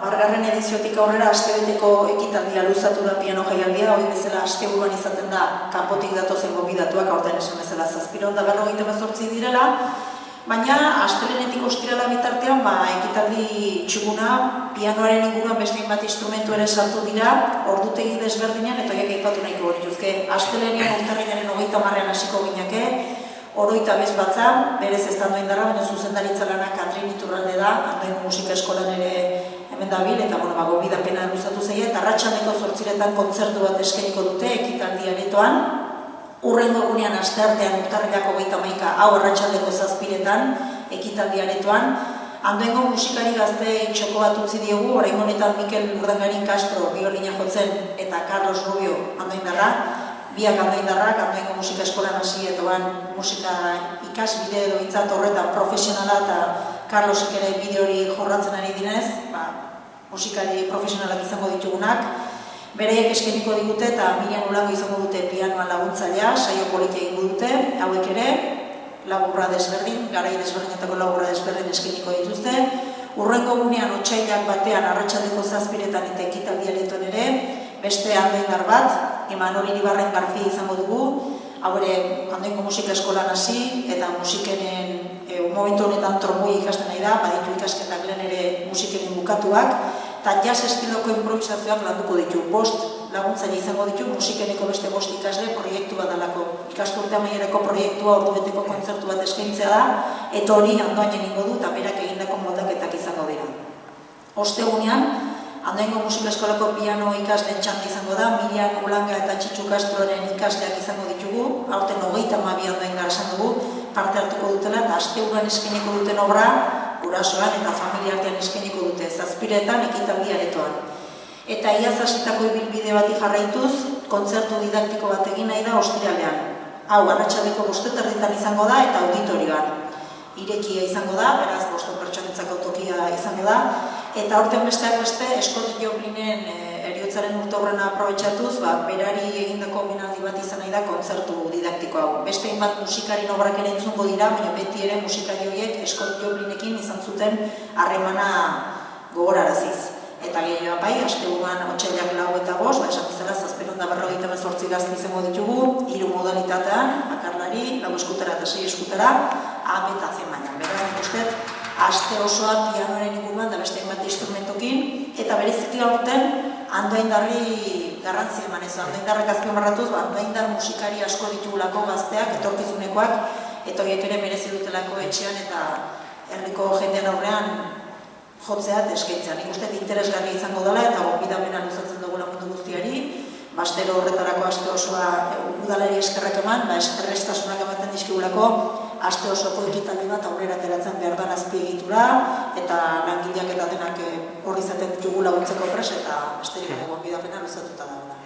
Margarren ediziotik aurrera astebeteko ekitaldia luzatu da piano jaialdia, hori bezala asteburuan izaten da kanpotik datozen gonbidatuak, aurten esan bezala 758 direla, baina astelehenetik ostirala bitartean ekitaldi txuguna pianoaren inguruan beste bat instrumentu ere sartu dira, ordutegi desberdinean eta horiek aipatu nahiko dituzke. Astelehenean urtarrilaren 30ean hasiko ginake, oroita bez batza, berez ez da Andoaindarra, baina zuzendaritza lana Katrin Iturralde da, Andoaingo musika eskolan ere hemen dabil, eta gonbidapena luzatu zaie, eta arratsaldeko 8etan kontzertu bat eskainiko dute ekitaldi aretoan. Hurrengo egunean asteartean urtarrilako 31, hau arratsaldeko 7etan ekitaldi aretoan. Andoaingo musikari gazte txoko bat utzi diegu, orain honetan Mikel Urdangarin Castro biolina jotzen eta Carlos Rubio Andoaindarra, biak Andoaindarrak, Andoaingo musika eskolan hasi eta musika ikasbide edo hitzat horretan profesionala eta Carlosek ere bide hori jorratzen ari dinez, musikari profesionalak izango ditugunak. Bereiek eskainiko digute eta Miriam Ulango izango dute pianoan laguntzailea, saio politia egingo dute, hauek ere, laburra desberdin, garai desberdinetako laburra desberdin eskainiko dituzte. Hurrengo egunean otsailak batean arratsaldeko 7etan eta ekitaldi aretoan ere, beste Andoaindar bat, Imanol Iribarren Garfi izango dugu, hau ere Andoaingo musika eskolan hasi eta musikenen momentu honetan tromboi ikasten nahi da, baditu ikasketak lehen ere musikenen bukatuak, eta jazz estiloko improvisazioak landuko ditu. 5 laguntzaile izango ditu, musikeneko beste 5 ikasle proiektu bat dalako. Ikasturte amaierako proiektua ordubeteko kontzertu bat eskaintzea da, eta hori Andoainen ingo du eta berak egindako moldaketak izango dira. Ostegunean, Andoaingo musika eskolako piano ikasleen txanda izango da, Miriam Ulanga eta Txitxu Castroren ikasleak izango ditugu, aurten 32 Andoaindar esan dugu, parte hartuko dutela eta asteburuan eskainiko duten obra, gurasoan eta familia artean eskainiko dute, 7etan ekitaldi aretoan. Eta iaz hasitako ibilbide bati jarraituz, kontzertu didaktiko bat egin nahi da ostiralean. Hau, arratsaldeko 5:30 izango da eta auditorioan. Irekia izango da, beraz 5 pertsonetzako tokia izango da, eta aurten besteak beste, Scott Joplinen heriotzaren urteurrena aprobetxatuz, berari egindako omenaldi bat izan nahi da kontzertu didaktiko hau. Beste hainbat musikarin obrak ere entzungo dira, baina beti ere musikari horiek Scott Joplinekin izan zuten harremana gogoraraziz. Eta gehiago asteburuan otsailak 4 eta 5, esan bezala 758 gazte izango ditugu, 3 modalitatean, bakarlari, 4 eskutara eta 6 eskutara, eta zemainan. Beraz, nik uste, aste osoa pianoaren inguruan da beste hainbat instrumentokin, eta bereziki aurten Andoaindarri garrantzia eman ez. Andoaindarrak azpimarratuz, Andoaindar musikari asko ditugulako gazteak, etorkizunekoak, eta horiek ere merezi dutelako etxean eta herriko jendean aurrean jotzea eta eskaintzea. Nik uste interesgarria izango dela eta gonbidapena luzatzen dugula mundu guztiari, astero horretarako aste osoa udalari eskerrak eman, errestasunak ematen dizkigulako aste osoko ekitaldi bat aurrera ateratzen behar dan azpiegitura eta langileak eta denak hor izaten ditugu laguntzeko prest eta besterik gonbidapena luzatuta dagoela.